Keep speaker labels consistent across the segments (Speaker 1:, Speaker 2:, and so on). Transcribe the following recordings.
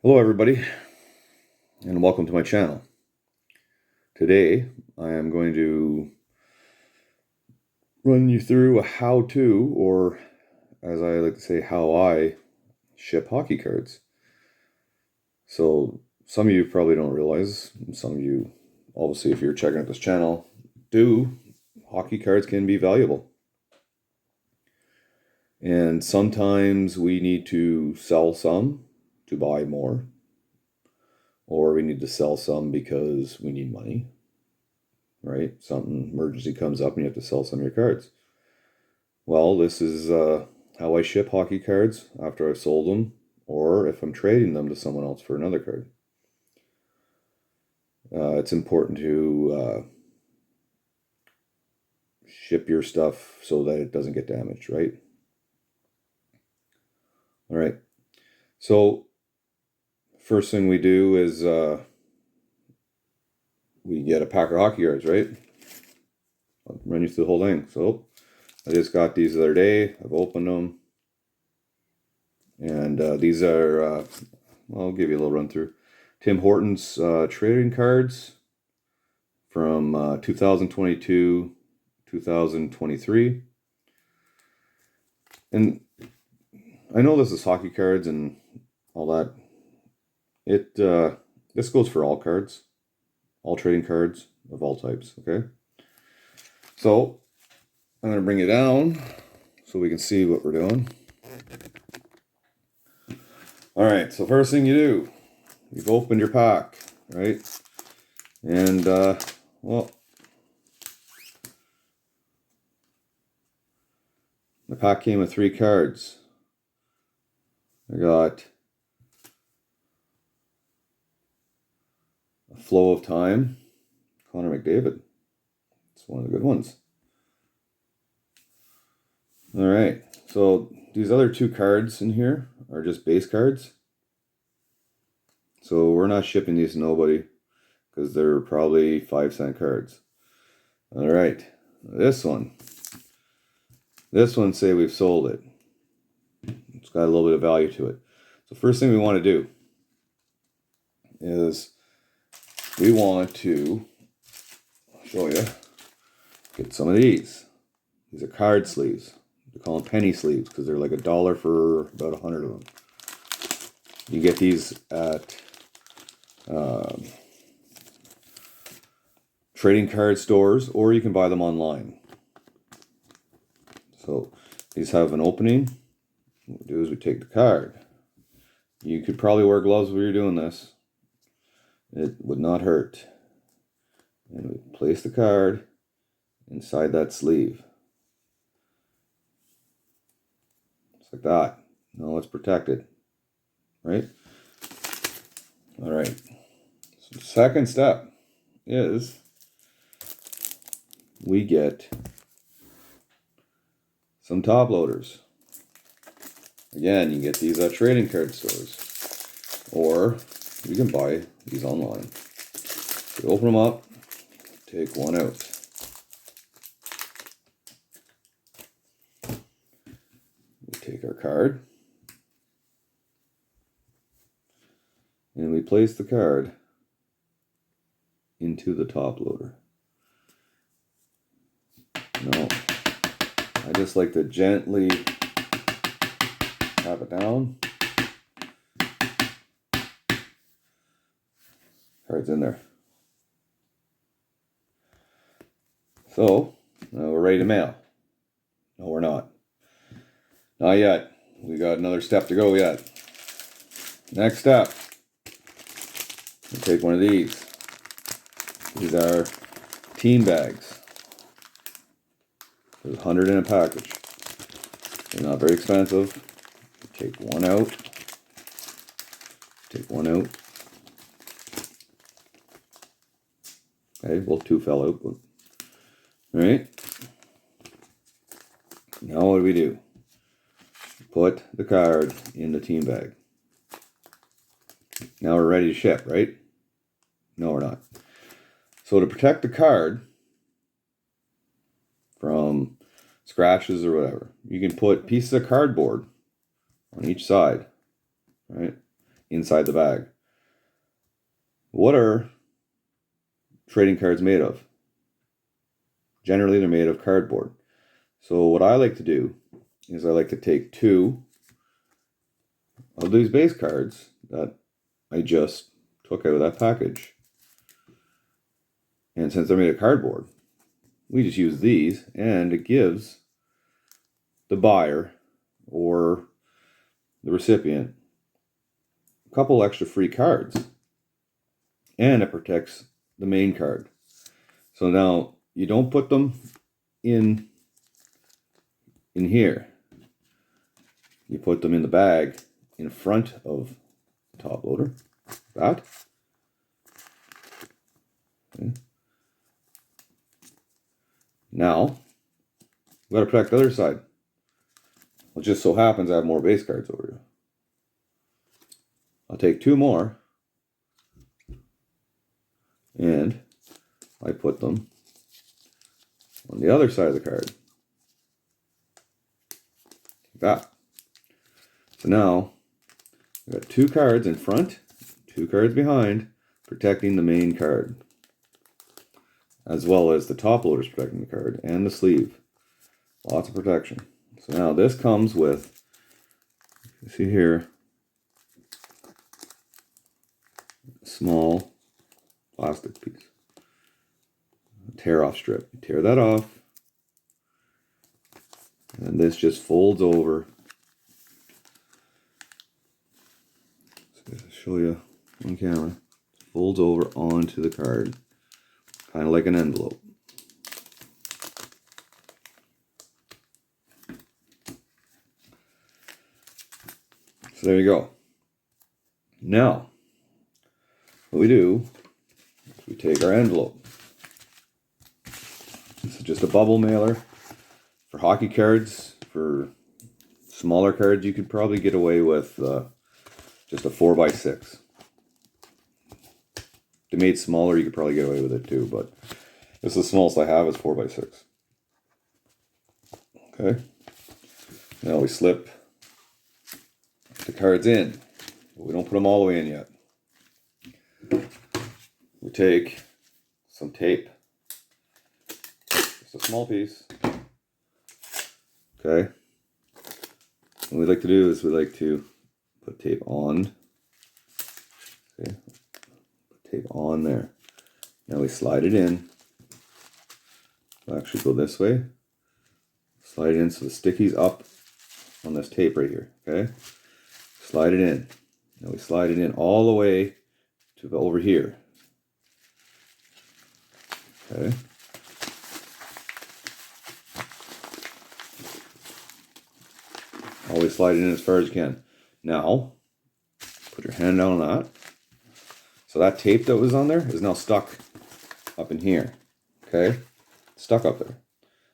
Speaker 1: Hello everybody, and welcome to my channel. Today I am going to run you through a how-to, or as I like to say, how I ship hockey cards. So some of you probably don't realize, some of you, obviously if you're checking out this channel, hockey cards can be valuable. And sometimes we need to sell some to buy more, or we need to sell some because we need money. Right? Something emergency comes up and you have to sell some of your cards. Well, this is how I ship hockey cards after I've sold them, or if I'm trading them to someone else for another card. It's important to ship your stuff so that it doesn't get damaged, right? All right. So first thing we do is we get a pack of hockey cards, right? I'll run you through the whole thing. So I just got these the other day. I've opened them. And these are, I'll give you a little run through. Tim Hortons trading cards from 2022, 2023. And I know this is hockey cards and all that. This goes for all cards, all trading cards of all types, okay? So I'm going to bring it down so we can see what we're doing. All right, so first thing you do, you've opened your pack, right? And, well, the pack came with 3 cards. I got A Flow of Time, Connor McDavid. It's one of the good ones. All right, so these other 2 cards in here are just base cards. So we're not shipping these to nobody because they're probably 5-cent cards. All right, this one say we've sold it. It's got a little bit of value to it. So first thing we want to do is we want to show you, get some of these. These are card sleeves. They call them penny sleeves because they're like $1 for about 100 of them. You get these at trading card stores, or you can buy them online. So these have an opening. What we do is we take the card. You could probably wear gloves when you're doing this. It would not hurt. And we place the card inside that sleeve. Just like that. Now it's protected. Right? All right. So the second step is we get some top loaders. Again, you get these at trading card stores, or you can buy these online. You open them up, take one out. We take our card, and we place the card into the top loader. Now, I just like to gently tap it down. Card's in there. So, now we're ready to mail. No, we're not. Not yet. We got another step to go yet. Next step. We take one of these. These are team bags. There's 100 in a package. They're not very expensive. Take one out. Take one out. Okay, well, 2 fell out. But... Alright. Now what do? Put the card in the team bag. Now we're ready to ship, right? No, we're not. So to protect the card from scratches or whatever, you can put pieces of cardboard on each side, right? inside the bag. What are trading cards made of? Generally, they're made of cardboard. So what I like to do is I like to take 2 of these base cards that I just took out of that package. And since they're made of cardboard, we just use these, and it gives the buyer or the recipient a couple extra free cards. And it protects the main card. So now you don't put them in here. You put them in the bag in front of the top loader. That. Okay. Now, we've got to protect the other side. Well, it just so happens I have more base cards over here. I'll take 2 more. And I put them on the other side of the card. Like that. So now, I've got 2 cards in front, 2 cards behind, protecting the main card. As well as the top loaders protecting the card, and the sleeve. Lots of protection. So now this comes with, you see here, a small plastic piece. A tear-off strip. You tear that off, and this just folds over. So I'll show you on camera. Folds over onto the card, kind of like an envelope. So there you go. Now, what we do is we take our envelope. This is just a bubble mailer for hockey cards. For smaller cards, you could probably get away with just a 4x6. If they made smaller, you could probably get away with it too, but this is the smallest I have is 4x6. Okay. Now we slip the cards in. We don't put them all the way in yet. We take some tape. Just a small piece. Okay. What we like to do is we like to put tape on. Okay. Put tape on there. Now we slide it in. We'll actually go this way. Slide it in so the sticky's up on this tape right here. Okay. Slide it in. Now we slide it in all the way to over here. Okay. Always slide it in as far as you can. Now, put your hand down on that. So that tape that was on there is now stuck up in here. Okay? Stuck up there.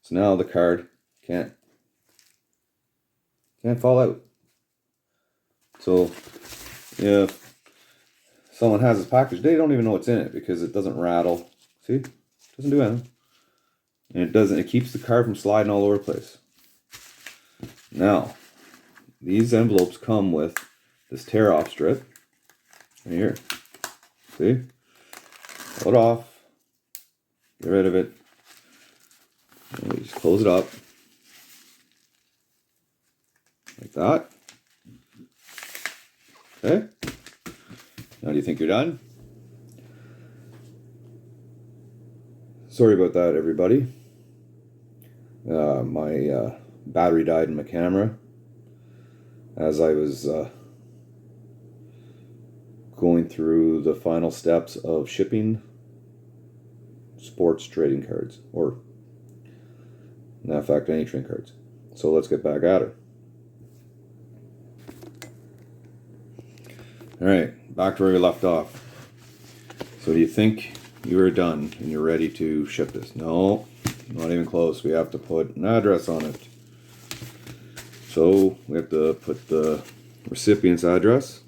Speaker 1: So now the card can't fall out. So if someone has this package, they don't even know what's in it because it doesn't rattle. See? It doesn't do anything. And it keeps the card from sliding all over the place. Now, these envelopes come with this tear-off strip. Right here. See? Pull it off. Get rid of it. And we just close it up. Like that. Okay. Now do you think you're done? Sorry about that, everybody. My battery died in my camera as I was going through the final steps of shipping sports trading cards, or in fact any trading cards. So let's get back at it. Alright, back to where we left off. So do you think you are done and you're ready to ship this? No, not even close. We have to put an address on it. So we have to put the recipient's address.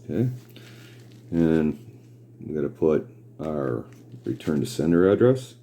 Speaker 1: Okay, and we got to put our return to sender address.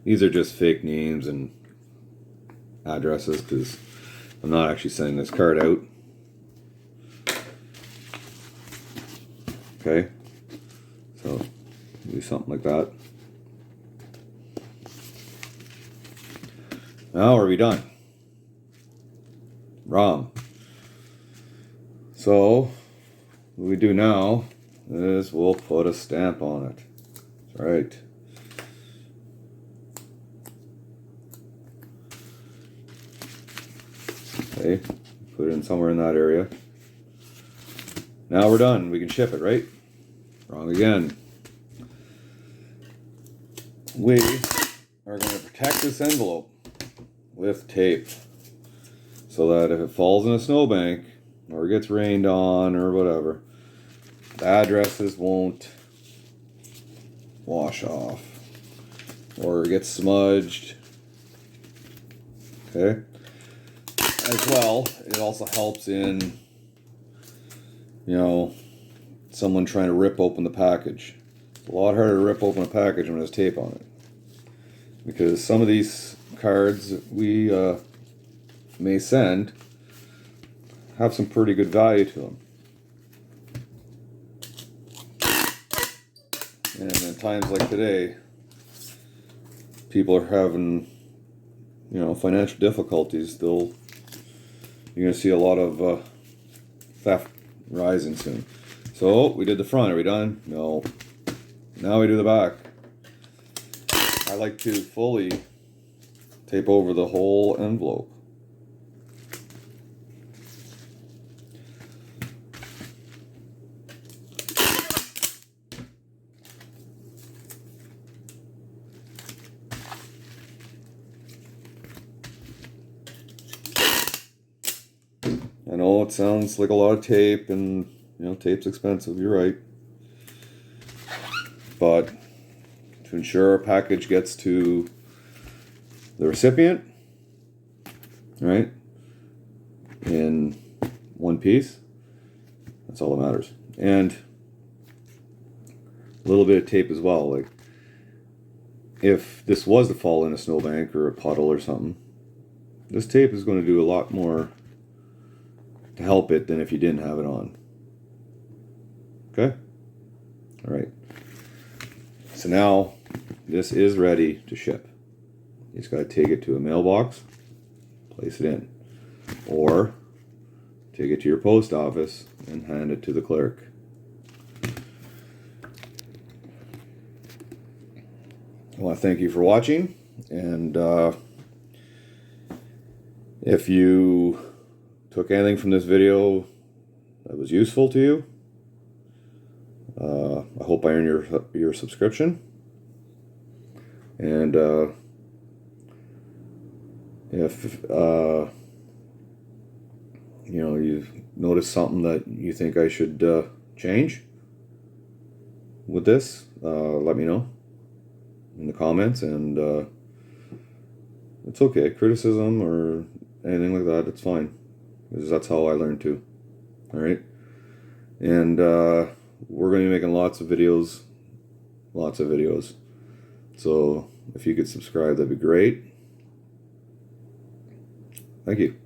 Speaker 1: These are just fake names and addresses because I'm not actually sending this card out. Okay, so do something like that. Now are we done? Wrong. So what we do now is we'll put a stamp on it. That's right. Okay, put it in somewhere in that area. Now we're done. We can ship it, right? Wrong again. We are going to protect this envelope with tape so that if it falls in a snowbank or gets rained on or whatever, the addresses won't wash off or get smudged. Okay. As well, it also helps in, you know, someone trying to rip open the package. It's a lot harder to rip open a package when there's tape on it. Because some of these cards we may send have some pretty good value to them. And in times like today, people are having, you know, financial difficulties. You're going to see a lot of theft rising soon. So we did the front. Are we done? No. Now we do the back. I like to fully tape over the whole envelope. I know it sounds like a lot of tape, and you know, tape's expensive, you're right. But to ensure our package gets to the recipient, right, in one piece, that's all that matters. And a little bit of tape as well. Like, if this was to fall in a snowbank or a puddle or something, this tape is going to do a lot more to help it than if you didn't have it on. Okay? All right. So now this is ready to ship. You just got to take it to a mailbox, place it in, or take it to your post office and hand it to the clerk. I want to thank you for watching, and if you took anything from this video that was useful to you, I hope I earn your subscription. And if you know, you've noticed something that you think I should change with this, let me know in the comments. And it's okay, criticism or anything like that, it's fine, because that's how I learn too. All right, and we're going to be making lots of videos. So if you could subscribe, that'd be great. Thank you.